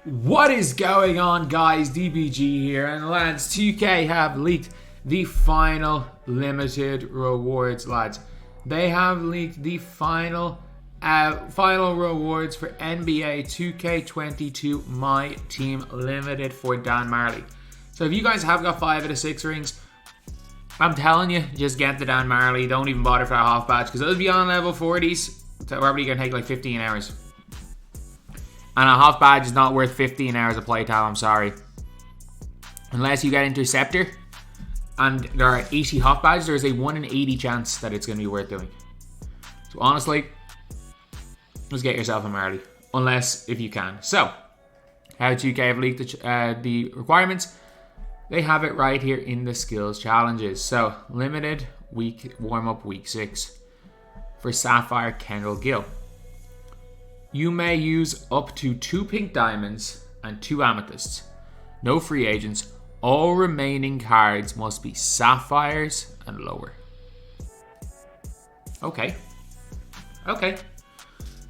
What is going on, guys? DBG here, and lads, 2K have leaked the final limited rewards, lads. They have leaked the final rewards for NBA 2K22 MyTEAM Limited for Dan Marley. So if you guys have got 5 out of 6 rings, I'm telling you, just get the Dan Marley. Don't even bother for a half badge, because it'll be on level 40s. So probably gonna take like 15 hours. And a half badge is not worth 15 hours of playtime, I'm sorry. Unless you get Interceptor and there are 80 half badges, there's a 1 in 80 chance that it's going to be worth doing. So honestly, just get yourself a Marley. Unless, if you can. So, how 2K have leaked the requirements. They have it right here in the skills challenges. So, limited week warm-up week 6 for Sapphire Kendall Gill. You may use up to 2 pink diamonds and 2 amethysts. No free agents. All remaining cards must be sapphires and lower. Okay. Okay.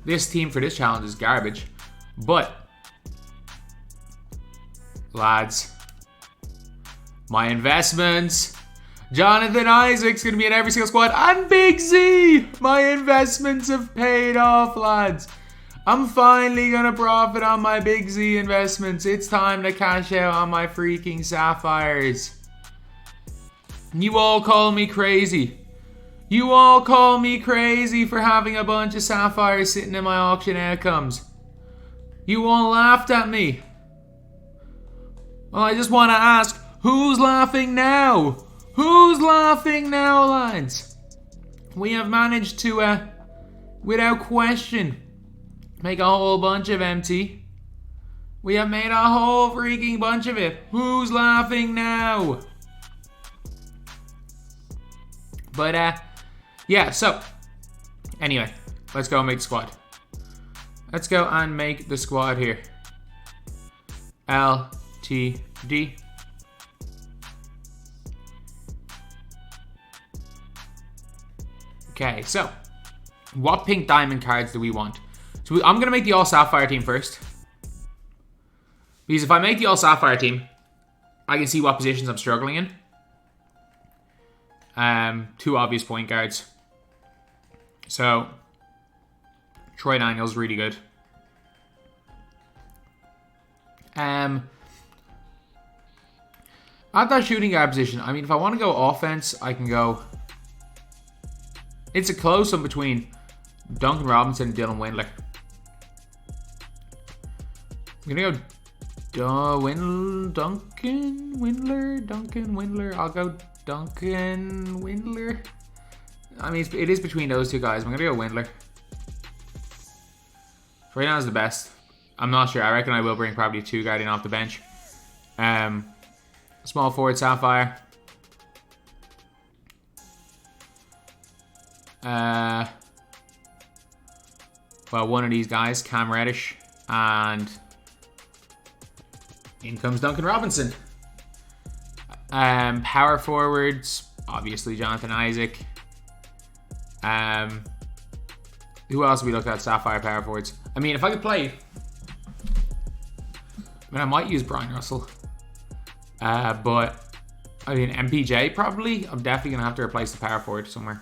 This team for this challenge is garbage. But, lads, my investments. Jonathan Isaac's going to be in every single squad. And Big Z. My investments have paid off, lads. I'm finally going to profit on my Big Z investments. It's time to cash out on my freaking sapphires. You all call me crazy. You all call me crazy for having a bunch of sapphires sitting in my auction outcomes. You all laughed at me. Well, I just want to ask, who's laughing now? Who's laughing now, lads? We have managed to, without question, make a whole bunch of empty. We have made a whole freaking bunch of it. Who's laughing now? But, yeah, so, anyway, let's go and make the squad. Let's go and make the squad here. LTD. Okay, so, what pink diamond cards do we want? So I'm going to make the all sapphire team first. Because if I make the all sapphire team, I can see what positions I'm struggling in. 2 obvious point guards. So, Troy Daniels, really good. At that shooting guard position, I mean, if I want to go offense, I can go... It's a close one between Duncan Robinson and Dylan Windler. I'm gonna go Duncan Windler. I'll go Duncan Windler. I mean, it is between those 2 guys. I'm gonna go Windler. Right now is the best. I'm not sure. I reckon I will bring probably 2 guarding off the bench. Small forward Sapphire. Well, one of these guys, Cam Reddish, and in comes Duncan Robinson. Power forwards, obviously Jonathan Isaac. Who else have we looked at? Sapphire power forwards. I mean, if I could play, I might use Brian Russell. But I mean, MPJ probably. I'm definitely gonna have to replace the power forward somewhere.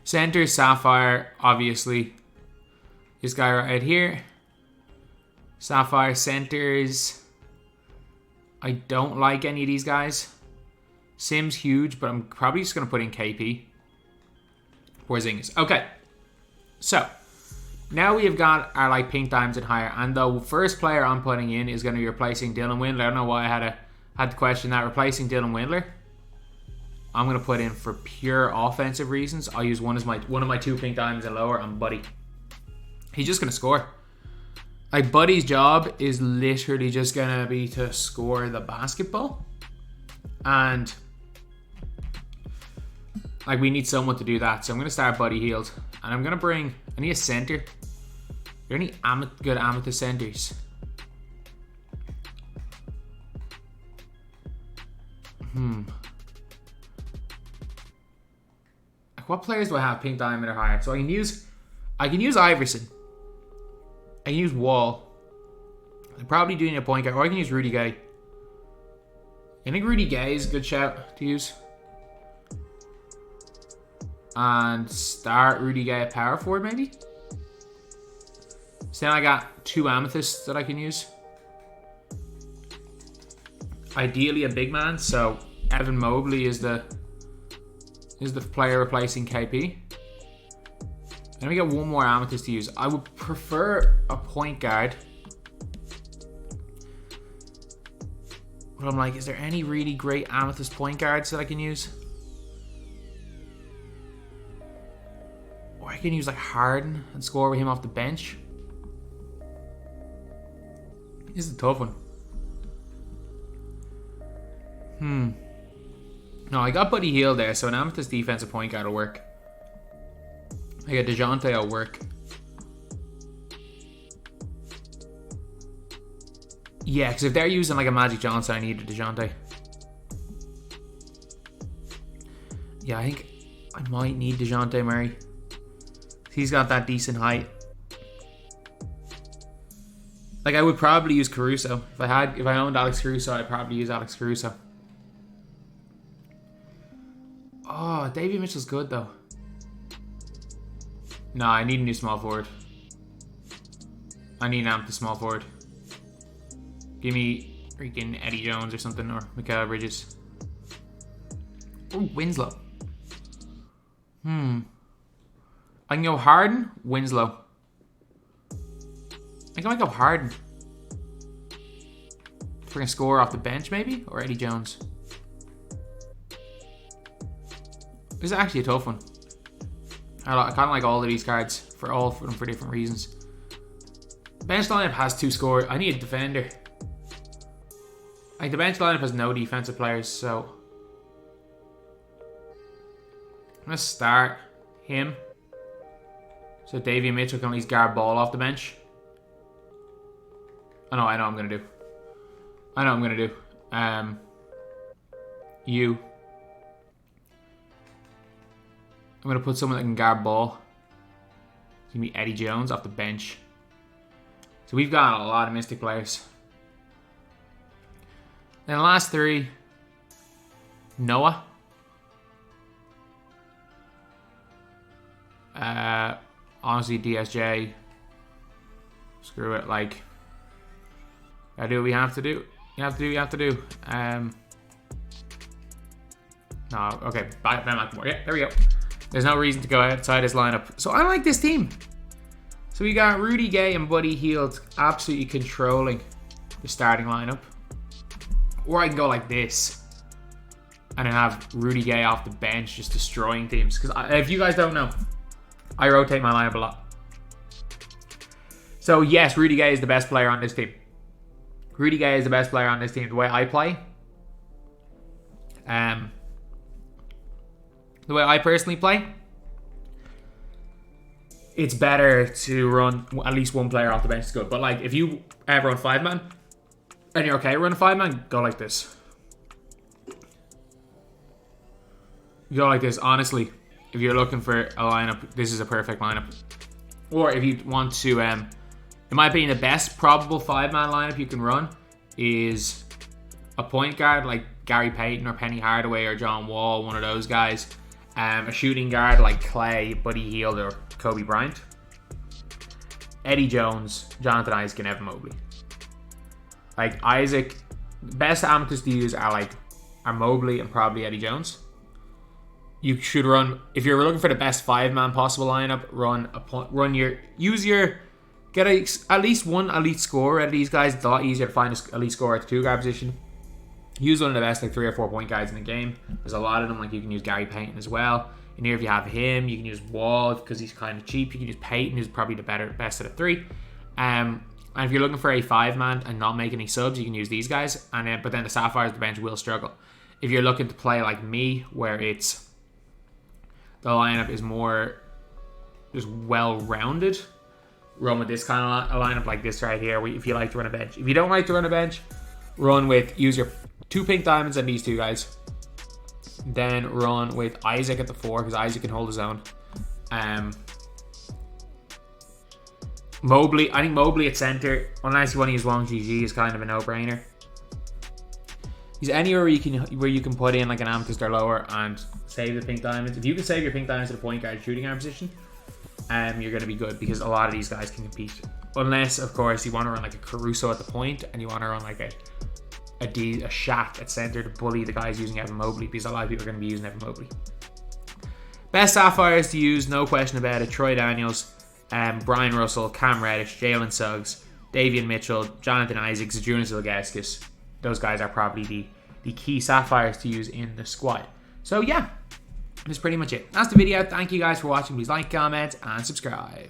Center, Sapphire, obviously. This guy right here. Sapphire centers. I don't like any of these guys. Sim's huge, but I'm probably just going to put in KP. Porzingis. Okay. So, now we have got our like pink diamonds and higher. And the first player I'm putting in is going to be replacing Dylan Windler. I don't know why I had to question that. Replacing Dylan Windler. I'm going to put in for pure offensive reasons. I'll use one of my 2 pink diamonds and lower on Buddy. He's just going to score. Like, Buddy's job is literally just going to be to score the basketball. And, like, we need someone to do that. So I'm going to start Buddy healed. And I'm going to I need a center. Are there any good amethyst centers? What players do I have pink diamond or higher? So I can use Iverson. I can use Wall. I'm probably doing a point guard, or I can use Rudy Gay. I think Rudy Gay is a good shout to use. And start Rudy Gay at power forward, maybe? So now I got 2 amethysts that I can use. Ideally a big man, so Evan Mobley is the player replacing KP. Then we get 1 more amethyst to use. I would prefer a point guard. But I'm like, is there any really great amethyst point guards that I can use? Or I can use like Harden and score with him off the bench. This is a tough one. No, I got Buddy Hield there, so an amethyst defensive point guard will work. I got DeJounte will work. Yeah, because if they're using like a Magic Johnson, I need a DeJounte. Yeah, I think I might need DeJounte Murray. He's got that decent height. Like, I would probably use Caruso. If I owned Alex Caruso, I'd probably use Alex Caruso. Oh, Davion Mitchell's good though. No, I need a new small forward. I need an amethyst small forward. Give me freaking Eddie Jones or something, or Mikal Bridges. Oh, Winslow. I can go Harden, Winslow. I might go Harden. Freaking score off the bench, maybe? Or Eddie Jones. This is actually a tough one. I kind of like all of these cards for different reasons. Bench lineup has 2 scores. I need a defender. Like, the bench lineup has no defensive players, so I'm gonna start him. So Davion Mitchell can at least guard ball off the bench. I know what I'm gonna do. I'm gonna put someone that can guard ball. It's gonna be Eddie Jones off the bench. So we've got a lot of Mystic players. Then the last 3, Noah. Honestly, DSJ. Screw it. Like, gotta do what we have to do. You have to do. No, okay. Ben McLemore. Yeah, there we go. There's no reason to go outside his lineup. So I like this team. So we got Rudy Gay and Buddy Hield absolutely controlling the starting lineup. Or I can go like this and then have Rudy Gay off the bench just destroying teams. Because if you guys don't know, I rotate my lineup a lot. So yes, Rudy Gay is the best player on this team. Rudy Gay is the best player on this team. The way I play, the way I personally play, it's better to run at least 1 player off the bench is good. But like, if you ever run 5-man and you're okay running 5-man, go like this. You go like this. Honestly, if you're looking for a lineup, this is a perfect lineup. Or if you want to, in my opinion, the best probable 5-man lineup you can run is a point guard like Gary Payton or Penny Hardaway or John Wall, one of those guys. A shooting guard like Clay, Buddy Hield, or Kobe Bryant. Eddie Jones, Jonathan Isaac, and Evan Mobley. Like, Isaac, best amethyst to use are Mobley and probably Eddie Jones. You should run, if you're looking for the best 5-man possible lineup, get at least 1 elite scorer out of these guys. It's a lot easier to find an elite scorer at the 2-guard position. Use one of the best 3 or 4 point guards in the game. There's a lot of them. Like, you can use Gary Payton as well. In here, if you have him, you can use Wall because he's kind of cheap. You can use Payton, who's probably the best of the 3. And if you're looking for a 5-man and not make any subs, you can use these guys. But then the Sapphires, the bench will struggle. If you're looking to play like me, where it's the lineup is more just well-rounded, run with this kind of a lineup like this right here. If you like to run a bench, if you don't like to run a bench, use your 2 pink diamonds and these 2 guys. Then run with Isaac at the 4 because Isaac can hold his own. Mobley, I think Mobley at center, unless you want to use Wong GG, is kind of a no-brainer. He's anywhere where you can put in like an amethyst or lower and save the pink diamonds. If you can save your pink diamonds to the point guard shooting guard position, you're going to be good, because a lot of these guys can compete. Unless, of course, you want to run like a Caruso at the point and you want to run like a Shaq at center to bully the guys using Evan Mobley, because a lot of people are going to be using Evan Mobley. Best Sapphires to use, no question about it: Troy Daniels, Brian Russell, Cam Reddish, Jalen Suggs, Davian Mitchell, Jonathan Isaac, Zydrunas Ilgauskas. Those guys are probably the key Sapphires to use in the squad. So yeah, that's pretty much it. That's the video. Thank you guys for watching. Please like, comment, and subscribe.